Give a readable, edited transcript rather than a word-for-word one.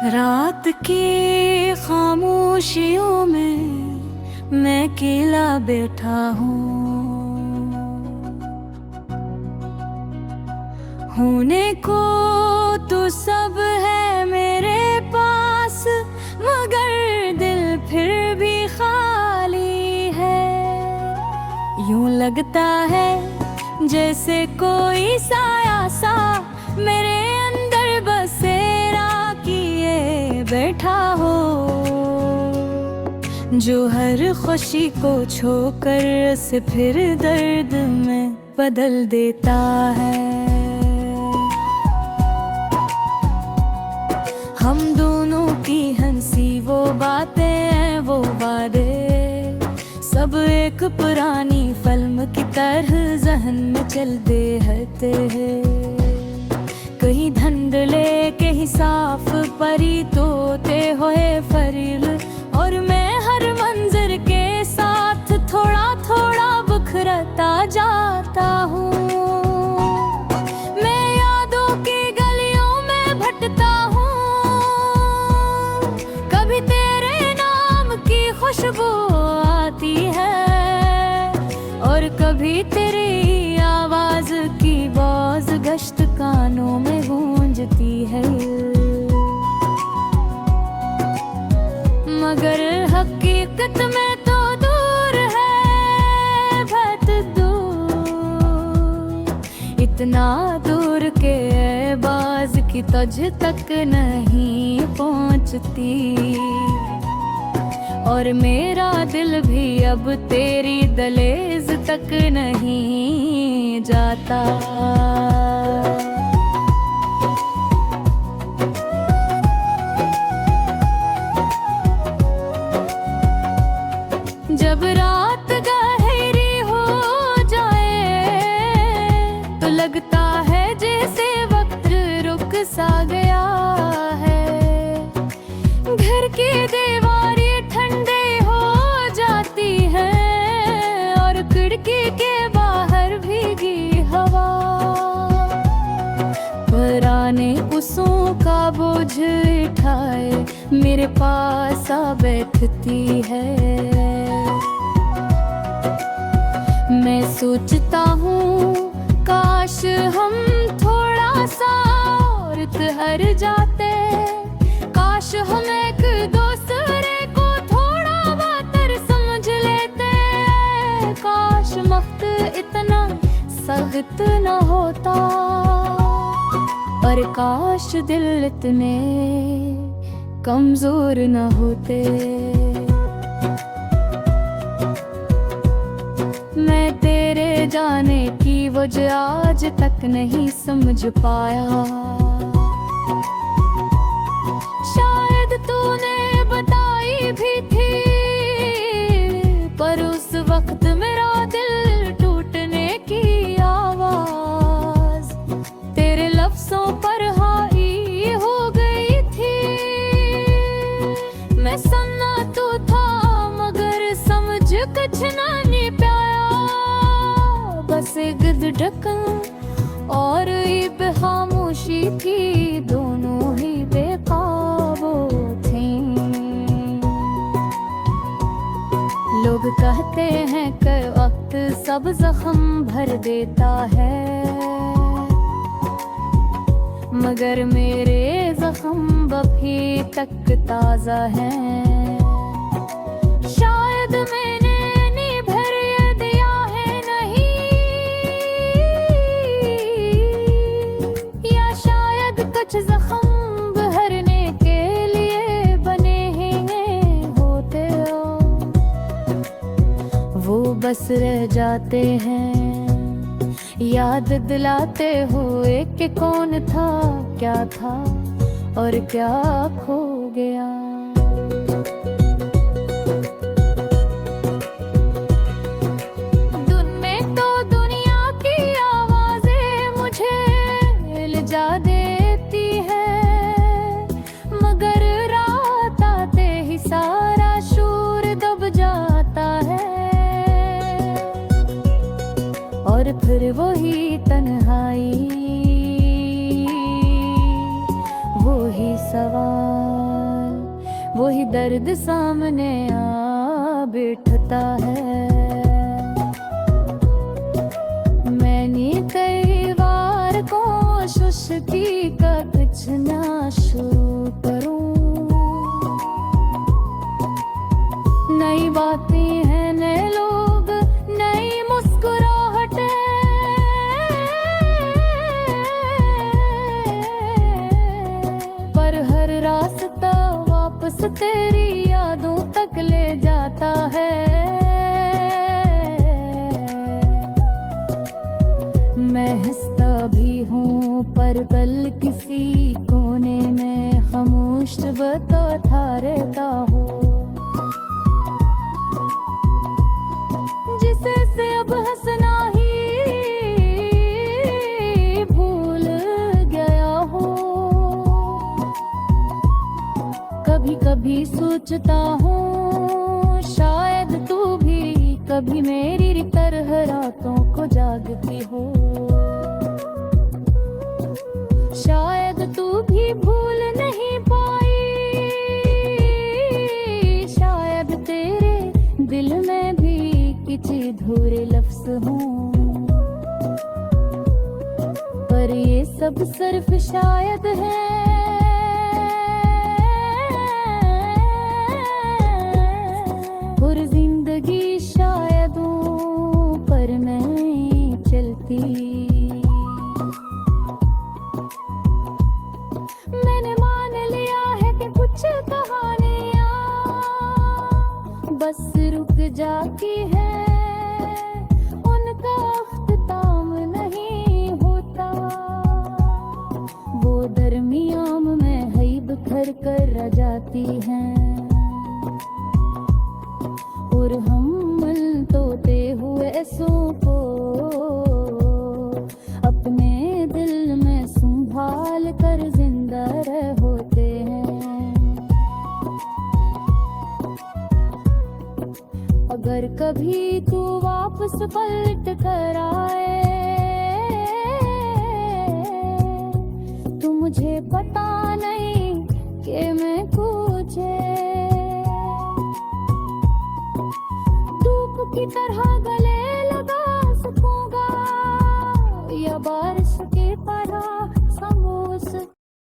रात की खामोशियों में मैं अकेला बैठा हूँ। होने को तो सब है मेरे पास, मगर दिल फिर भी खाली है। यूं लगता है जैसे कोई साया सा मेरे अंदर बसेरा किए बैठा हो, जो हर खुशी को छोकर से फिर दर्द में बदल देता है। हम दोनों की हंसी वो बातें हैं, वो वादे सब एक पुरानी फिल्म की तरह जहन में चलते रहते हैं। कहीं धंधले के ही साफ परी तोते होए फरील, और मैं हर मंजर के साथ थोड़ा थोड़ा बिखरता जाता हूँ। मैं यादों की गलियों में भटकता हूँ, कभी तेरे नाम की खुशबू आती है और कभी तेरी आवाज की बाज गश्त कानों में गूंजती है। मगर हकीकत में तो दूर है, बहुत दूर, इतना दूर के बाज की तुझ तक नहीं पहुंचती। और मेरा दिल भी अब तेरी दहलीज तक नहीं जाता। जब रात गहरी हो जाए तो लगता है जैसे वक्त रुक सा गया है। घर की दीवारें ठंडे हो जाती हैं और खिड़की के बाहर भीगी हवा पुराने उसों का बोझ उठाए मेरे पास आ बैठती है। मैं सोचता हूँ काश हम थोड़ा सा और ठहर जाते, काश हम एक दूसरे को थोड़ा बेहतर समझ लेते, काश वक्त इतना सख्त न होता और काश दिल इतने कमजोर न होते। मैं तेरे जाने की वजह आज तक नहीं समझ पाया। शायद तूने बताई भी थी, पर उस वक्त मेरा दिल टूटने की आवाज तेरे लफ्जों पर हाई हो गई थी। मैं सुनना तो था मगर समझ कुछ नहीं पाया, बस एक ढक्कन और एक खामोशी थी, दोनों ही बेकाबू थी। लोग कहते हैं कि वक्त सब जख्म भर देता है, मगर मेरे जख्म अभी तक ताजा हैं। शायद मैंने नहीं भर दिया है नहीं, या शायद कुछ जख्म भरने के लिए बने हैं होते हो, वो बस रह जाते हैं याद दिलाते हुए कि कौन था, क्या था और क्या खो गया। दिन में तो दुनिया की आवाजें मुझे लिजा देती है, मगर रात आते ही सारा शोर दब जाता है और फिर वही तन्हाई, वो ही सवाल। वही दर्द सामने आ बैठता है। मैंने कई बार कोशिश की का कुछ ना शुरू करूं, नई बातें हैं, नए लोग, नई मुस्कुराहटें, पर हर रास्ता वापस तेरी यादों तक ले जाता है। मैं हंसता भी हूँ पर कल किसी कोने में खामोश बता रहता हूँ, जिसे से अब हंसना ही भूल गया हूँ। कभी कभी सोचता हूँ शायद तू भी कभी मेरी तरह रातों को जागती हो, शायद तू भी भूल नहीं पाई, शायद तेरे दिल में भी किसी धूरे लफ्ज हों, पर ये सब सिर्फ शायद है। और जिंदगी शायदों पर नहीं चलती। मैंने मान लिया है कि कुछ कहानियां बस रुक जाती है, उनका अख्ताम नहीं होता। वो दरमियान में है बिखर कर रह जाती हैं, और हम मिलते हुए ऐसों को अपने दिल में संभाल कर जिंदा रह होते हैं। अगर कभी तू वापस पलट कर आए तो मुझे पता नहीं कि मैं तुझे की तरह गले